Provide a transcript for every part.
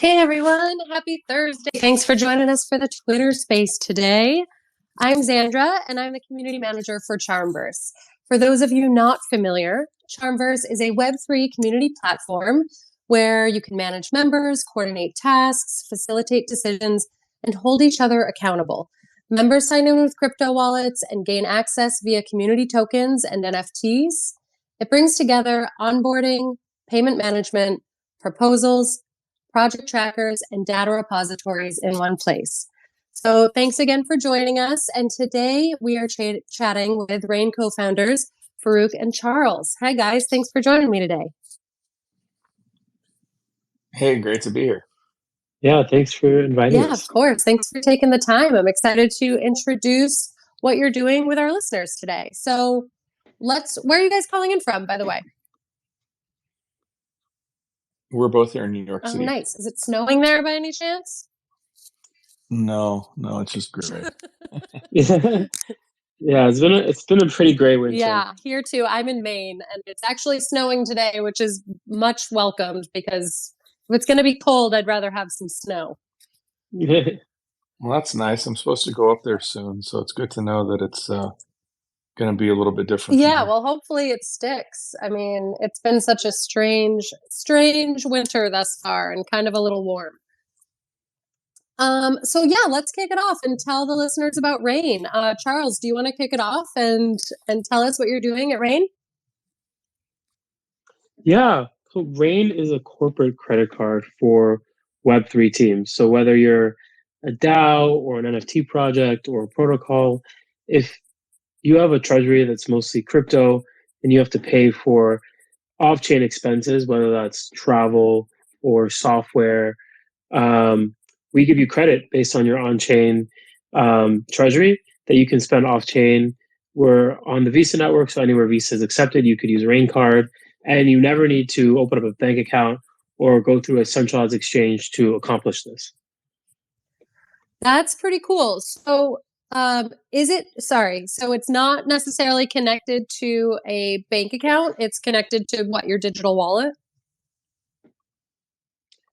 Hey everyone, happy Thursday. Thanks for joining us for the Twitter space today. I'm Xandra and I'm the community manager for CharmVerse. For those of you not familiar, CharmVerse is a Web3 community platform where you can manage members, coordinate tasks, facilitate decisions, and hold each other accountable. Members sign in with crypto wallets and gain access via community tokens and NFTs. It brings together onboarding, payment management, proposals, project trackers, and data repositories in one place. So thanks again for joining us. And today we are chatting with Rain co-founders, Farooq and Charles. Hi guys, thanks for joining me today. Hey, great to be here. Yeah, thanks for inviting us. Yeah, of course. Thanks for taking the time. I'm excited to introduce what you're doing with our listeners today. So where are you guys calling in from, by the way? We're both here in New York City. Oh, nice. Is it snowing there by any chance? No, it's just great. Yeah, it's been a pretty great winter. Yeah, here too. I'm in Maine and it's actually snowing today, which is much welcomed because if it's going to be cold, I'd rather have some snow. Well, that's nice. I'm supposed to go up there soon, so it's good to know that it's going to be a little bit different. Yeah, well, hopefully it sticks. I mean, it's been such a strange winter thus far and kind of a little warm. So yeah, let's kick it off and tell the listeners about Rain. Charles, do you want to kick it off and tell us what you're doing at Rain? Yeah, so Rain is a corporate credit card for Web3 teams. So whether you're a DAO or an NFT project or a protocol, if you have a treasury that's mostly crypto and you have to pay for off-chain expenses, whether that's travel or software, we give you credit based on your on-chain treasury that you can spend off-chain. We're on the Visa network, so anywhere Visa is accepted, you could use a Rain card, and you never need to open up a bank account or go through a centralized exchange to accomplish this. That's pretty cool. So so it's not necessarily connected to a bank account, it's connected to your digital wallet?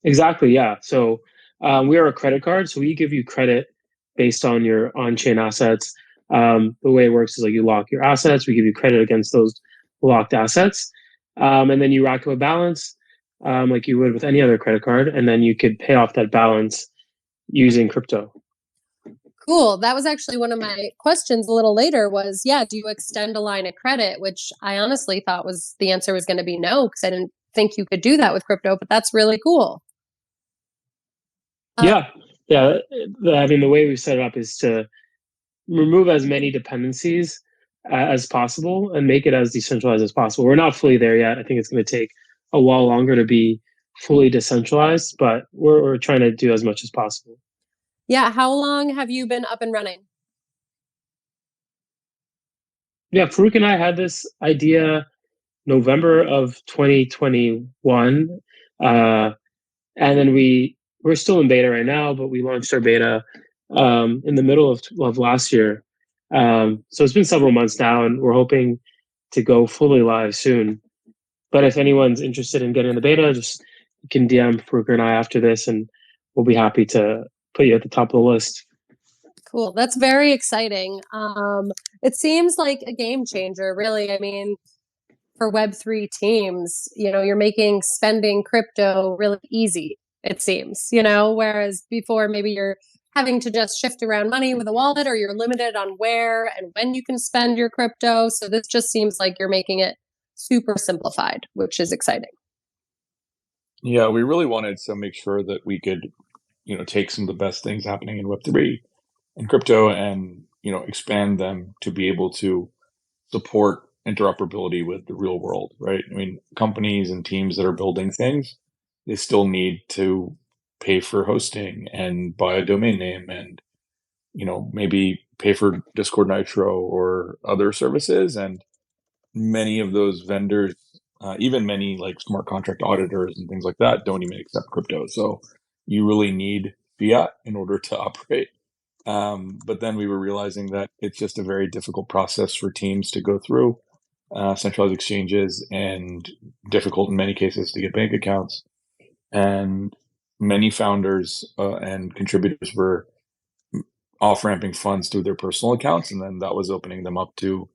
Exactly, yeah. So we are a credit card, so we give you credit based on your on-chain assets. The way it works is like you lock your assets, we give you credit against those locked assets, and then you rack up a balance like you would with any other credit card, and then you could pay off that balance using crypto. Cool. That was actually one of my questions a little later was, do you extend a line of credit? Which I honestly thought the answer was going to be no, because I didn't think you could do that with crypto, but that's really cool. Yeah. I mean, the way we set it up is to remove as many dependencies as possible and make it as decentralized as possible. We're not fully there yet. I think it's going to take a while longer to be fully decentralized, but we're trying to do as much as possible. Yeah. How long have you been up and running? Yeah, Farooq and I had this idea November of 2021. And then we're still in beta right now, but we launched our beta in the middle of last year. So it's been several months now, and we're hoping to go fully live soon. But if anyone's interested in getting the beta, you can DM Farooq and I after this, and we'll be happy to put you at the top of the list. Cool. That's very exciting. It seems like a game changer, really. I mean, for Web3 teams, you're making spending crypto really easy, it seems, whereas before maybe you're having to just shift around money with a wallet, or you're limited on where and when you can spend your crypto. So this just seems like you're making it super simplified, which is exciting. Yeah, we really wanted to make sure that we could, take some of the best things happening in Web3 and crypto and, expand them to be able to support interoperability with the real world, right? I mean, companies and teams that are building things, they still need to pay for hosting and buy a domain name and, maybe pay for Discord Nitro or other services. And many of those vendors, even many like smart contract auditors and things like that, don't even accept crypto. So you really need fiat in order to operate. But then we were realizing that it's just a very difficult process for teams to go through, centralized exchanges, and difficult in many cases to get bank accounts. And many founders and contributors were off-ramping funds through their personal accounts, and then that was opening them up to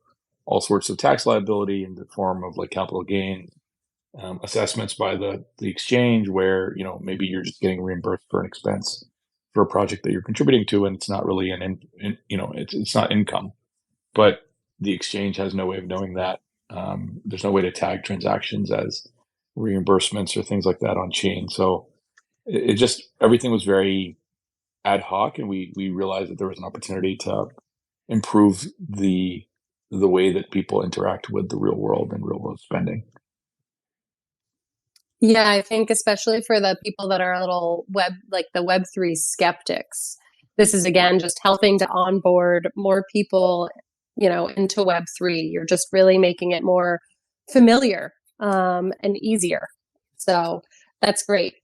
all sorts of tax liability in the form of like capital gain assessments by the exchange, where maybe you're just getting reimbursed for an expense for a project that you're contributing to, and it's not really it's not income. But the exchange has no way of knowing that. There's no way to tag transactions as reimbursements or things like that on chain. So it just everything was very ad hoc, and we realized that there was an opportunity to improve the way that people interact with the real world and real world spending. Yeah, I think especially for the people that are a little the Web3 skeptics, this is again just helping to onboard more people, into Web3. You're just really making it more familiar and easier. So that's great.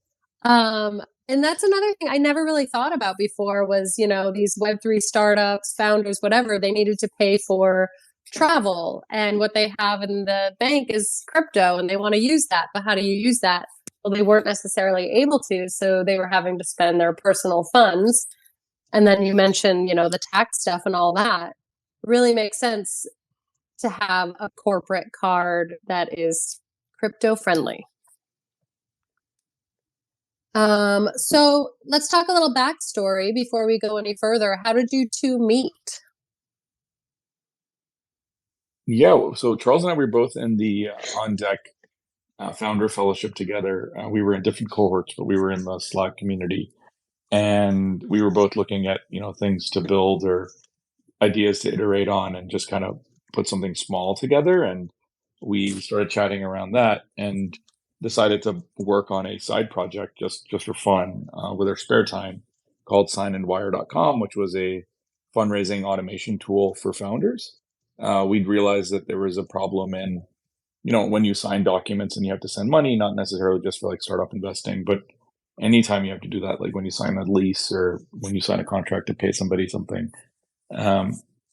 And that's another thing I never really thought about before was, these Web3 startups, founders, whatever, they needed to pay for travel, and what they have in the bank is crypto, and they want to use that. But how do you use that? Well, they weren't necessarily able to, so they were having to spend their personal funds. And then you mentioned, the tax stuff and all that. It really makes sense to have a corporate card that is crypto friendly. So let's talk a little backstory before we go any further. How did you two meet? Yeah, so Charles and I were both in the On Deck founder fellowship together. We were in different cohorts, but we were in the Slack community, and we were both looking at things to build or ideas to iterate on, and just kind of put something small together. And we started chatting around that, and decided to work on a side project just for fun with our spare time, called signandwire.com, which was a fundraising automation tool for founders. We'd realized that there was a problem in when you sign documents and you have to send money, not necessarily just for like startup investing, but anytime you have to do that, like when you sign a lease or when you sign a contract to pay somebody something,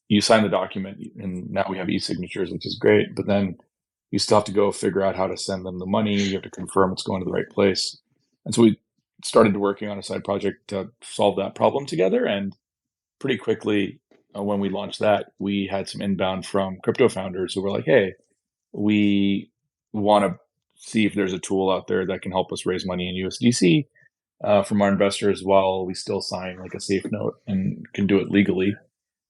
you sign the document, and now we have e-signatures, which is great, but then you still have to go figure out how to send them the money. You have to confirm it's going to the right place. And so we started working on a side project to solve that problem together. And pretty quickly, when we launched that, we had some inbound from crypto founders who were like, hey, we want to see if there's a tool out there that can help us raise money in USDC from our investors while we still sign like a safe note and can do it legally.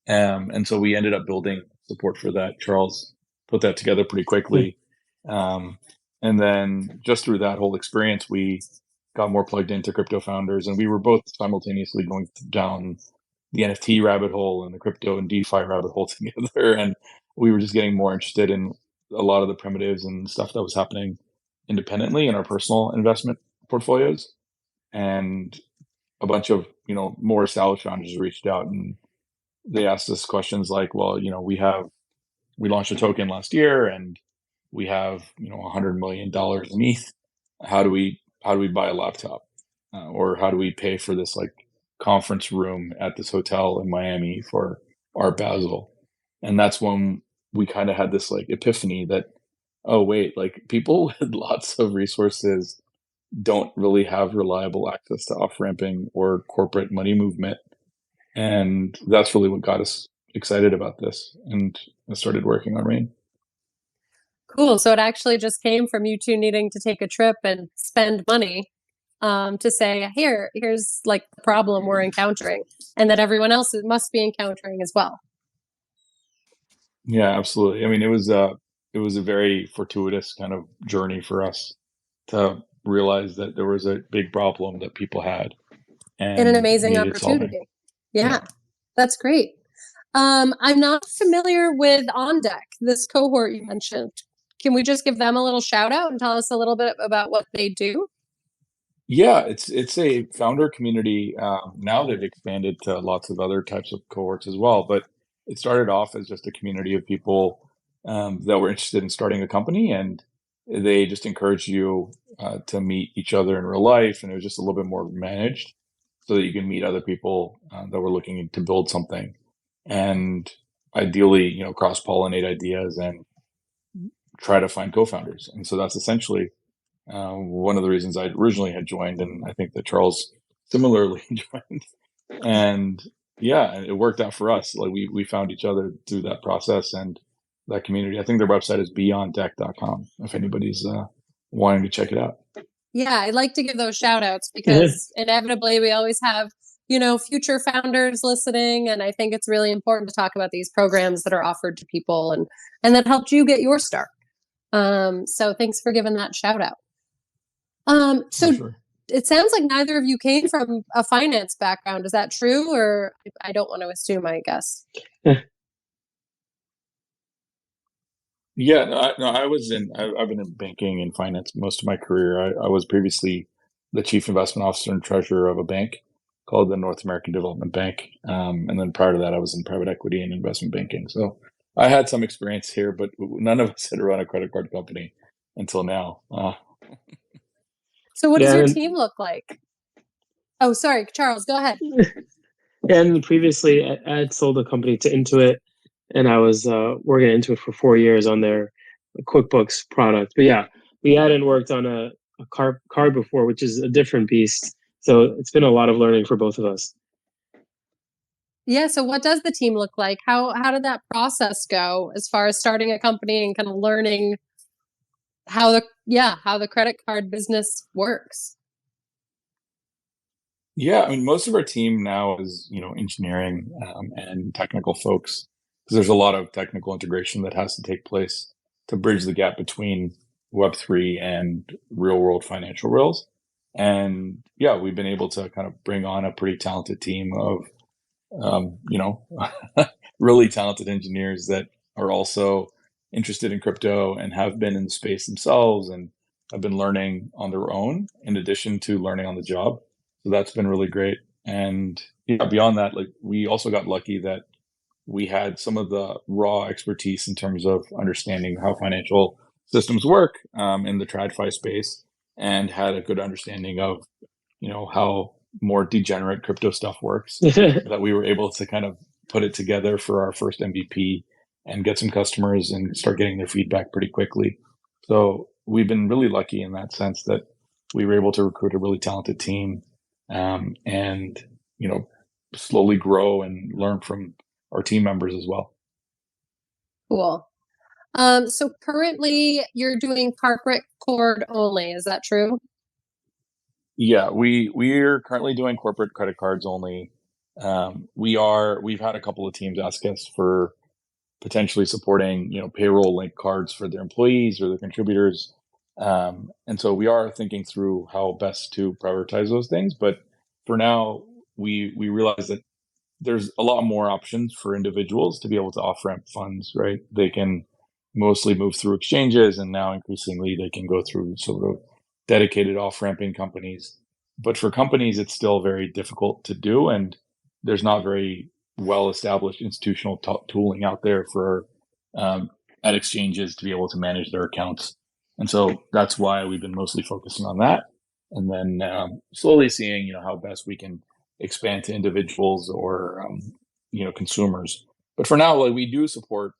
And so we ended up building support for that. Charles put that together pretty quickly. And then just through that whole experience, we got more plugged into crypto founders, and we were both simultaneously going down the NFT rabbit hole and the crypto and DeFi rabbit hole together. And we were just getting more interested in a lot of the primitives and stuff that was happening independently in our personal investment portfolios. And a bunch of, more established founders reached out, and they asked us questions like, well, we launched a token last year, and we have, $100 million in ETH. How do we buy a laptop? Or how do we pay for this like conference room at this hotel in Miami for Art Basel? And that's when we kind of had this like epiphany that, oh wait, like people with lots of resources don't really have reliable access to off-ramping or corporate money movement. And that's really what got us excited about this, and I started working on Rain. Cool. So it actually just came from you two needing to take a trip and spend money to say, here's like the problem we're encountering, and that everyone else must be encountering as well. Yeah, absolutely. I mean, it was a very fortuitous kind of journey for us to realize that there was a big problem that people had And an amazing needed solving. opportunity. Yeah, that's great. I'm not familiar with On Deck, this cohort you mentioned. Can we just give them a little shout out and tell us a little bit about what they do? Yeah, it's a founder community. Now they've expanded to lots of other types of cohorts as well, but it started off as just a community of people that were interested in starting a company, and they just encouraged you to meet each other in real life, and it was just a little bit more managed so that you can meet other people that were looking to build something, and ideally, cross-pollinate ideas and try to find co-founders. And so that's essentially One of the reasons I originally had joined, and I think that Charles similarly joined. And yeah, it worked out for us. Like we found each other through that process and that community. I think their website is beyonddeck.com if anybody's wanting to check it out. Yeah, I'd like to give those shout outs because inevitably we always have, future founders listening. And I think it's really important to talk about these programs that are offered to people and that helped you get your start. So thanks for giving that shout out. So Sure. It sounds like neither of you came from a finance background. Is that true? Or I don't want to assume, I guess. Yeah, I've been in banking and finance most of my career. I was previously the chief investment officer and treasurer of a bank called the North American Development Bank. And then prior to that, I was in private equity and investment banking. So I had some experience here, but none of us had run a credit card company until now. So what does your team look like? Oh, sorry, Charles, go ahead. And previously, I had sold a company to Intuit, and I was working at Intuit for 4 years on their QuickBooks product. But yeah, we hadn't worked on a card before, which is a different beast. So it's been a lot of learning for both of us. Yeah. So what does the team look like? How did that process go as far as starting a company and kind of learning how the credit card business works? Yeah, I mean, most of our team now is, engineering and technical folks, because there's a lot of technical integration that has to take place to bridge the gap between Web3 and real world financial rails. And yeah, we've been able to kind of bring on a pretty talented team of, really talented engineers that are also interested in crypto and have been in the space themselves and have been learning on their own in addition to learning on the job. So that's been really great. And yeah, beyond that, like we also got lucky that we had some of the raw expertise in terms of understanding how financial systems work in the TradFi space, and had a good understanding of, how more degenerate crypto stuff works. That we were able to kind of put it together for our first MVP and get some customers and start getting their feedback pretty quickly. So we've been really lucky in that sense that we were able to recruit a really talented team, and slowly grow and learn from our team members as well. Cool. So currently you're doing corporate card only. Is that true? Yeah, we're currently doing corporate credit cards only. We've had a couple of teams ask us for potentially supporting, payroll link cards for their employees or their contributors. And so we are thinking through how best to prioritize those things. But for now, we realize that there's a lot more options for individuals to be able to off-ramp funds, right? They can mostly move through exchanges, and now increasingly they can go through sort of dedicated off-ramping companies. But for companies, it's still very difficult to do, and there's not very well-established institutional tooling out there for at exchanges to be able to manage their accounts. And so that's why we've been mostly focusing on that, and then slowly seeing, how best we can expand to individuals or consumers. But for now, like, we do support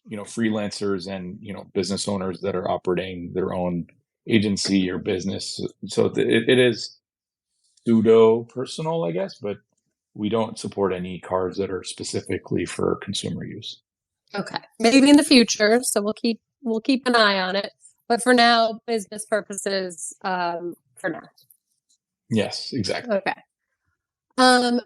freelancers and business owners that are operating their own agency or business. So it is pseudo personal, I guess, but we don't support any cards that are specifically for consumer use. Okay, maybe in the future. So we'll keep an eye on it. But for now, business purposes. For now. Yes, exactly. Okay.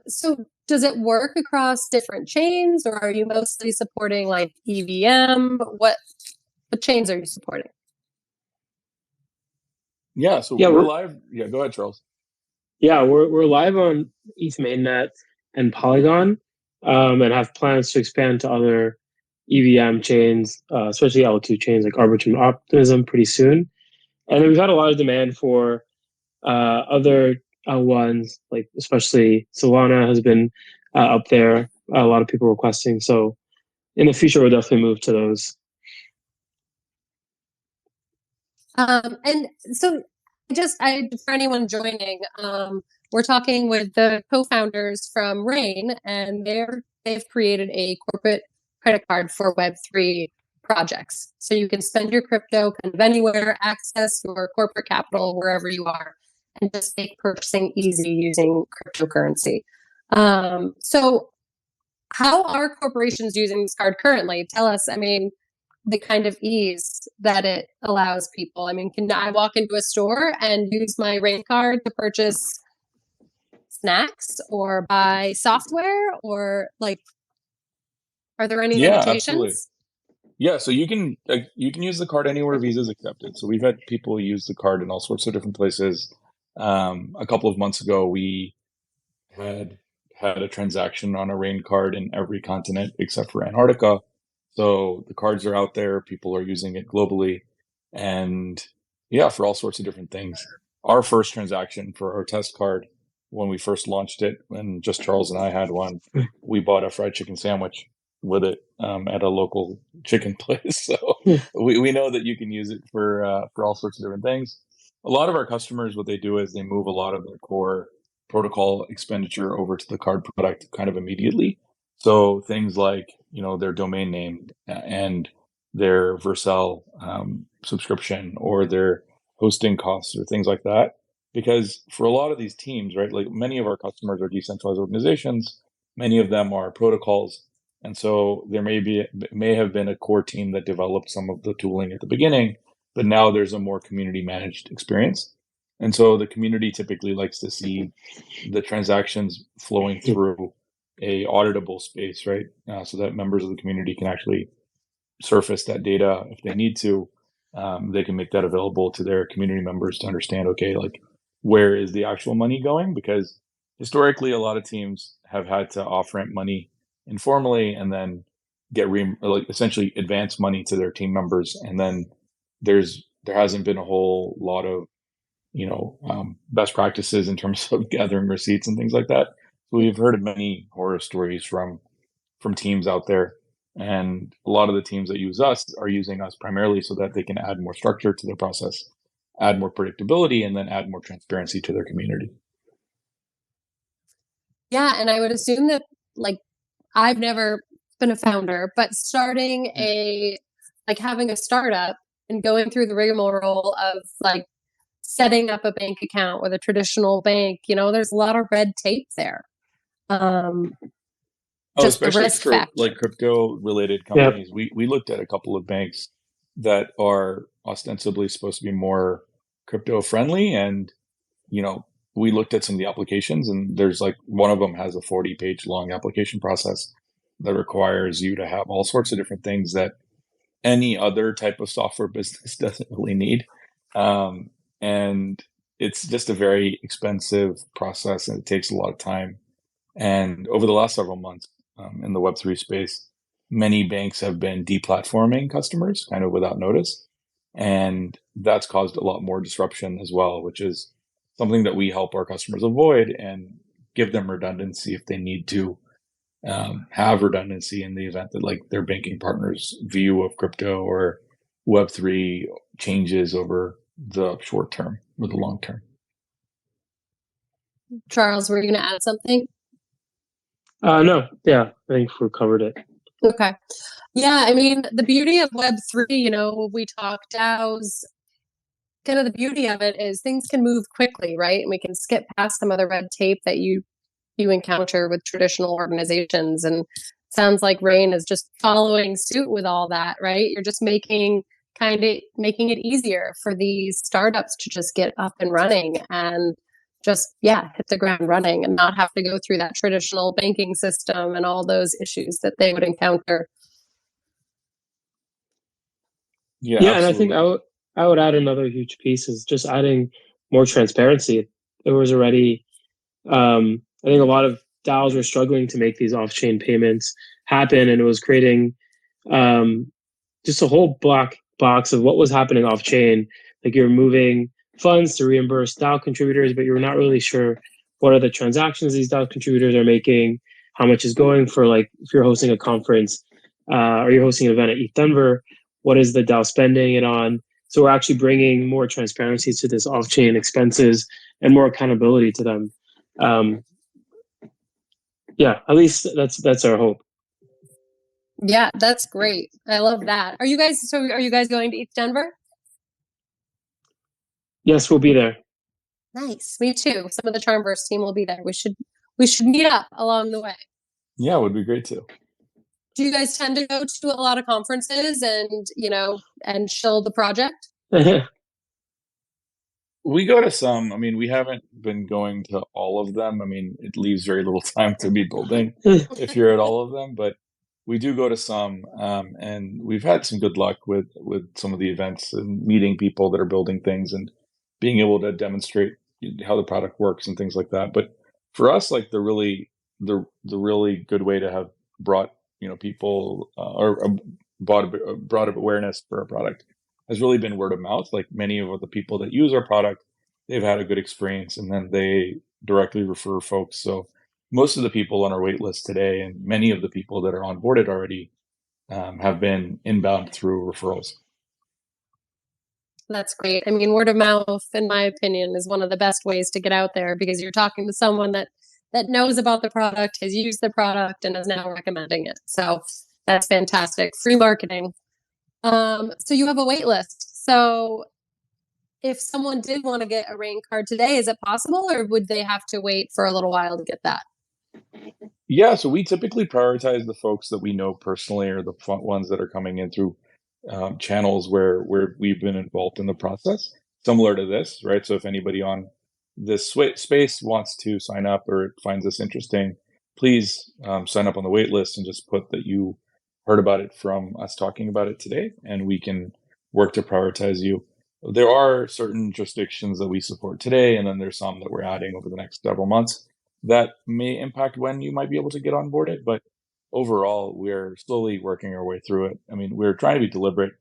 So does it work across different chains, or are you mostly supporting like EVM? What chains are you supporting? Yeah, so we're live. Yeah, go ahead, Charles. Yeah, we're live on ETH mainnet and Polygon, and have plans to expand to other EVM chains, especially L2 chains like Arbitrum and Optimism pretty soon. And then we've had a lot of demand for other L1s, like especially Solana has been up there. A lot of people requesting. So in the future, we'll definitely move to those. And so for anyone joining, we're talking with the co-founders from Rain, and they've created a corporate credit card for Web3 projects. So you can spend your crypto kind of anywhere, access your corporate capital wherever you are, and just make purchasing easy using cryptocurrency. So how are corporations using this card currently? Tell us, I mean, the kind of ease that it allows people. I mean, can I walk into a store and use my Rain card to purchase snacks or buy software, or like, are there any Yeah, absolutely. limitations? Yeah, so you can use the card anywhere Visa's accepted. So we've had people use the card in all sorts of different places. A couple of months ago, we had a transaction on a rain card in every continent except for Antarctica. So the cards are out there, people are using it globally, and yeah, for all sorts of different things. Our first transaction for our test card, when we first launched it, and just Charles and I had one, we bought a fried chicken sandwich with it at a local chicken place. So we know that you can use it for all sorts of different things. A lot of our customers, what they do is they move a lot of their core protocol expenditure over to the card product kind of immediately. So things like, their domain name and their Vercel subscription or their hosting costs or things like that. Because for a lot of these teams, right, like many of our customers are decentralized organizations, many of them are protocols. And so there may have been a core team that developed some of the tooling at the beginning, but now there's a more community managed experience. And so the community typically likes to see the transactions flowing through a auditable space, right? So that members of the community can actually surface that data if they need to. They can make that available to their community members to understand, okay, like where is the actual money going? Because historically, a lot of teams have had to off-ramp money informally and then get essentially advance money to their team members, and then there hasn't been a whole lot of best practices in terms of gathering receipts and things like that. So we've heard of many horror stories from teams out there, and a lot of the teams that use us are using us primarily so that they can add more structure to their process, add more predictability, and then add more transparency to their community. Yeah, and I would assume that, like, I've never been a founder, but starting having a startup and going through the rigmarole of like setting up a bank account with a traditional bank, there's a lot of red tape there. Just the Especially risk for factor. like crypto related companies. Yep. We looked at a couple of banks that are ostensibly supposed to be more crypto friendly, and we looked at some of the applications, and there's like one of them has a 40-page long application process that requires you to have all sorts of different things that any other type of software business doesn't really need. And it's just a very expensive process, and it takes a lot of time. And over the last several months in the Web3 space, many banks have been deplatforming customers kind of without notice. And that's caused a lot more disruption as well, which is something that we help our customers avoid and give them redundancy if they need to have redundancy in the event that like their banking partner's view of crypto or Web3 changes over the short term or the long term. Charles, were you going to add something? No. Yeah, I think we covered it. Okay. Yeah, I mean, the beauty of Web3, we talk DAOs, kind of the beauty of it is things can move quickly, right? And we can skip past some of the red tape that you encounter with traditional organizations. And it sounds like Rain is just following suit with all that, right? You're just making it easier for these startups to just get up and running and just, hit the ground running and not have to go through that traditional banking system and all those issues that they would encounter. Yeah, and I think I would add another huge piece is just adding more transparency. There was already, I think a lot of DAOs were struggling to make these off-chain payments happen, and it was creating just a whole black box of what was happening off-chain. Like you're moving funds to reimburse DAO contributors, but you're not really sure what are the transactions these DAO contributors are making, how much is going for, like, if you're hosting a conference or you're hosting an event at ETH Denver, what is the DAO spending it on? So we're actually bringing more transparency to this off-chain expenses and more accountability to them. At least that's our hope. Yeah, that's great. I love that. Are you guys going to East Denver? Yes, we'll be there. Nice. Me too. Some of the CharmVerse team will be there. We should meet up along the way. Yeah, it would be great to. Do you guys tend to go to a lot of conferences and, and show the project? We go to some. I mean, we haven't been going to all of them. I mean, it leaves very little time to be building if you're at all of them, but we do go to some, and we've had some good luck with some of the events and meeting people that are building things and being able to demonstrate how the product works and things like that. But for us, like the really good way to have brought people or brought awareness for our product has really been word of mouth. Like many of the people that use our product, they've had a good experience and then they directly refer folks. So most of the people on our wait list today and many of the people that are onboarded already have been inbound through referrals. That's great. I mean, word of mouth, in my opinion, is one of the best ways to get out there because you're talking to someone that knows about the product, has used the product, and is now recommending it. So that's fantastic. Free marketing. So you have a wait list. So if someone did want to get a rain card today, is it possible, or would they have to wait for a little while to get that? Yeah, so we typically prioritize the folks that we know personally or the front ones that are coming in through channels where we've been involved in the process, similar to this, right? So if anybody on this space wants to sign up or finds this interesting, please sign up on the wait list and just put that you heard about it from us talking about it today, and we can work to prioritize you. There are certain jurisdictions that we support today, and then there's some that we're adding over the next several months that may impact when you might be able to get onboarded. But overall, we're slowly working our way through it. I mean, we're trying to be deliberate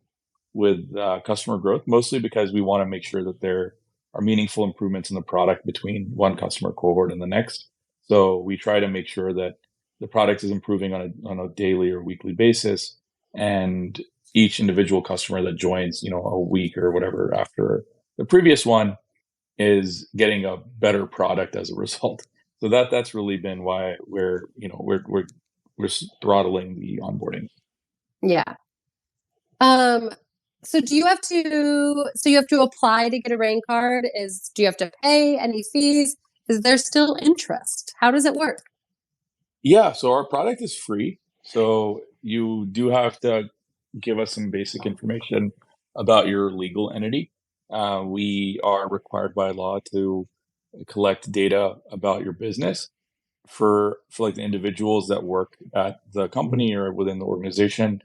with customer growth, mostly because we want to make sure that there are meaningful improvements in the product between one customer cohort and the next. So we try to make sure that the product is improving on a daily or weekly basis, and each individual customer that joins, a week or whatever after the previous one is getting a better product as a result. So that's really been why we're throttling the onboarding. Yeah. So you have to apply to get a rain card? Do you have to pay any fees? Is there still interest? How does it work? Yeah, so our product is free. So you do have to give us some basic information about your legal entity. We are required by law to collect data about your business for like the individuals that work at the company or within the organization.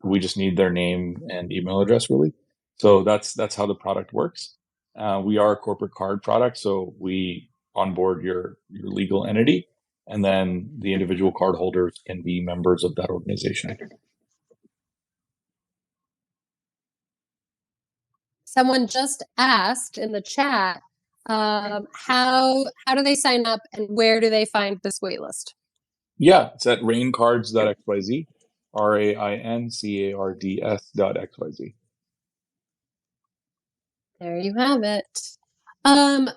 We just need their name and email address, really. So that's how the product works. We are a corporate card product, so we onboard your legal entity, and then the individual card holders can be members of that organization. Someone just asked in the chat, how do they sign up and where do they find this waitlist? Yeah, it's at raincards.xyz, RAINCARDS.xyz. There you have it.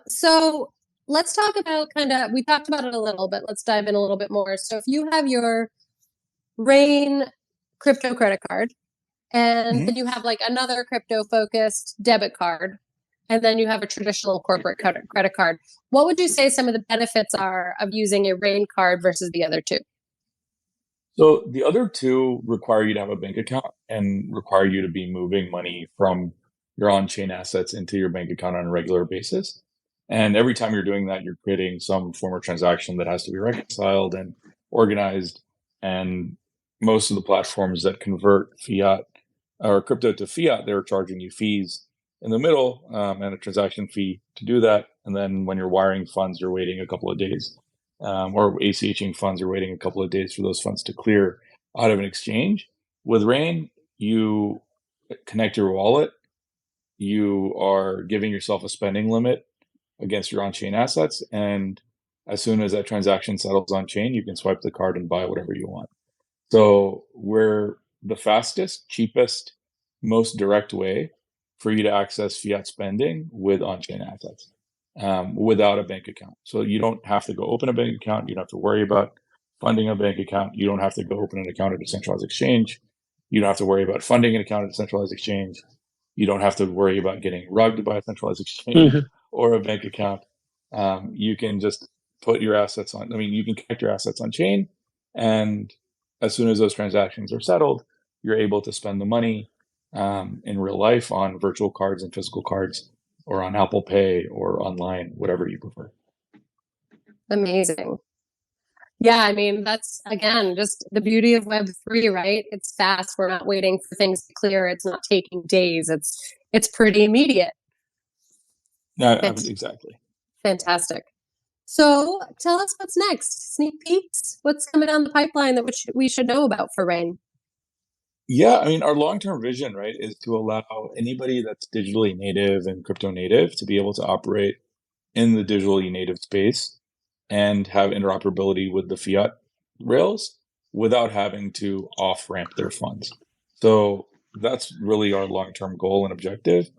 So let's talk about we talked about it a little, but let's dive in a little bit more. So if you have your Rain crypto credit card, and then you have like another crypto focused debit card, and then you have a traditional corporate credit card, what would you say some of the benefits are of using a Rain card versus the other two? So the other two require you to have a bank account and require you to be moving money from your on-chain assets into your bank account on a regular basis. And every time you're doing that, you're creating some form of transaction that has to be reconciled and organized. And most of the platforms that convert fiat or crypto to fiat, they're charging you fees in the middle and a transaction fee to do that. And then when you're wiring funds, you're waiting a couple of days. Or ACHing funds, you're waiting a couple of days for those funds to clear out of an exchange. With Rain, you connect your wallet. You are giving yourself a spending limit against your on-chain assets. And as soon as that transaction settles on-chain, you can swipe the card and buy whatever you want. So we're the fastest, cheapest, most direct way for you to access fiat spending with on-chain assets without a bank account. So you don't have to go open a bank account. You don't have to worry about funding a bank account. You don't have to go open an account at a centralized exchange. You don't have to worry about funding an account at a centralized exchange. You don't have to worry about getting rugged by a centralized exchange or a bank account. You can just put your assets on. I mean, you can connect your assets on chain, and as soon as those transactions are settled, you're able to spend the money in real life on virtual cards and physical cards, or on Apple Pay or online, whatever you prefer. Amazing. Yeah, I mean, that's, again, just the beauty of Web3, right? It's fast. We're not waiting for things to clear. It's not taking days. It's pretty immediate. Yeah, exactly. Fantastic. So tell us what's next. Sneak peeks? What's coming down the pipeline that we should know about for Rain? Yeah, I mean, our long-term vision, right, is to allow anybody that's digitally native and crypto native to be able to operate in the digitally native space and have interoperability with the fiat rails without having to off-ramp their funds. So that's really our long-term goal and objective.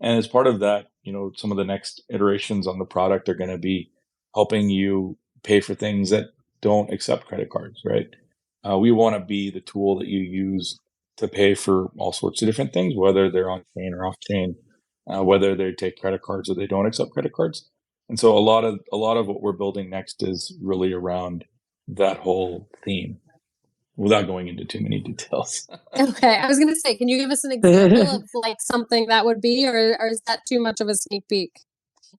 And as part of that, some of the next iterations on the product are going to be helping you pay for things that don't accept credit cards, right? We want to be the tool that you use to pay for all sorts of different things, whether they're on chain or off chain, whether they take credit cards or they don't accept credit cards. And so a lot of what we're building next is really around that whole theme, without going into too many details. Okay, I was going to say, can you give us an example of like something that would be, or is that too much of a sneak peek?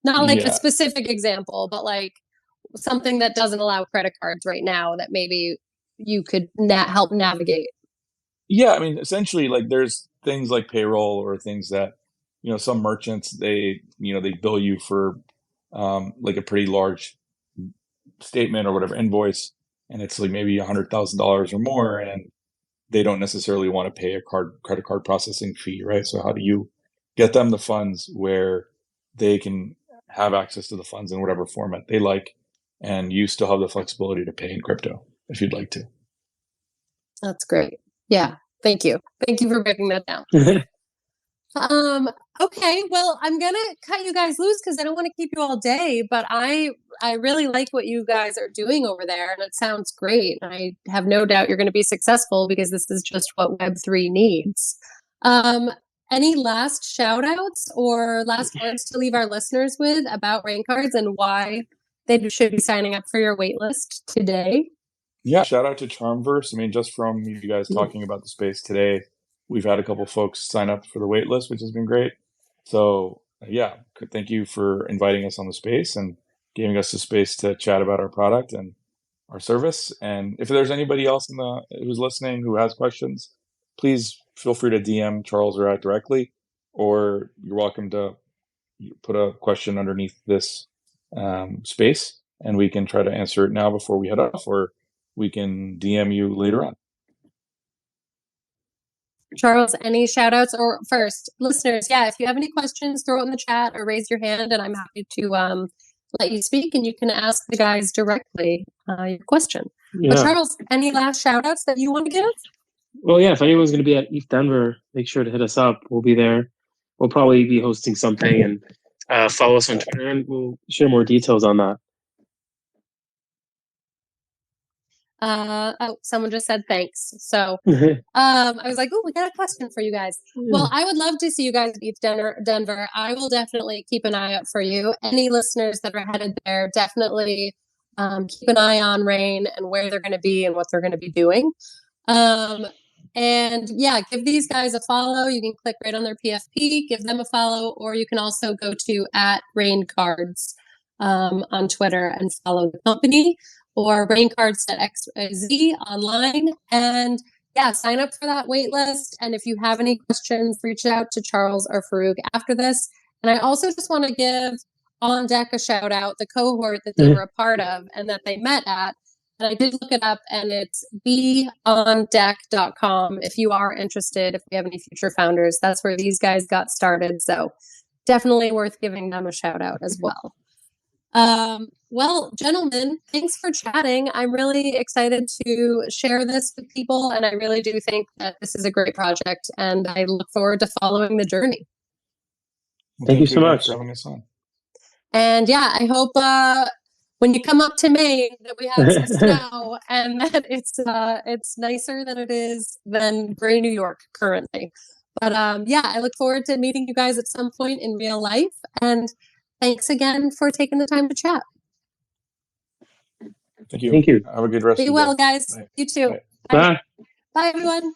Not like a specific example, but like something that doesn't allow credit cards right now that maybe you could help navigate. Yeah, I mean, essentially, like there's things like payroll, or things that, some merchants, they bill you for like a pretty large statement or whatever invoice, and it's like maybe $100,000 or more, and they don't necessarily want to pay a credit card processing fee, right? So how do you get them the funds where they can have access to the funds in whatever format they like, and you still have the flexibility to pay in crypto if you'd like to? That's great. Yeah. Thank you. Thank you for breaking that down. Okay, well, I'm going to cut you guys loose because I don't want to keep you all day, but I really like what you guys are doing over there, and it sounds great. I have no doubt you're going to be successful because this is just what Web3 needs. Any last shout outs or last words to leave our listeners with about Rain Cards and why they should be signing up for your waitlist today? Yeah, shout out to CharmVerse. I mean, just from you guys talking about the space today, we've had a couple folks sign up for the waitlist, which has been great. So yeah, thank you for inviting us on the space and giving us the space to chat about our product and our service. And if there's anybody else who's listening who has questions, please feel free to DM Charles or I directly, or you're welcome to put a question underneath this space, and we can try to answer it now before we head off, or we can DM you later on. Charles, any shout outs? Or first, listeners, yeah, if you have any questions, throw it in the chat or raise your hand, and I'm happy to let you speak, and you can ask the guys directly your question. Yeah. But Charles, any last shout outs that you want to give? Well, yeah, if anyone's going to be at ETH Denver, make sure to hit us up. We'll be there. We'll probably be hosting something, and follow us on Twitter, and we'll share more details on that. Oh, someone just said thanks. So I was like, oh, we got a question for you guys. Well, I would love to see you guys at ETH Denver. I will definitely keep an eye out for you. Any listeners that are headed there, definitely keep an eye on Rain and where they're going to be and what they're going to be doing. And yeah, give these guys a follow. You can click right on their PFP, give them a follow, or you can also go to @RainCards on Twitter and follow the company, or raincards.xyz online. And yeah, sign up for that wait list. And if you have any questions, reach out to Charles or Farooq after this. And I also just want to give On Deck a shout out, the cohort that they were a part of and that they met at. And I did look it up, and it's beondeck.com if you are interested, if we have any future founders. That's where these guys got started. So definitely worth giving them a shout out as well. Well, gentlemen, thanks for chatting. I'm really excited to share this with people, and I really do think that this is a great project, and I look forward to following the journey. Thank you so much for having us on. And yeah, I hope when you come up to Maine that we have some snow and that it's nicer than gray New York currently. But yeah, I look forward to meeting you guys at some point in real life. And thanks again for taking the time to chat. Thank you. Thank you. Have a good rest of Be the well, day. guys. Bye. You too. Bye. Bye. Bye, everyone.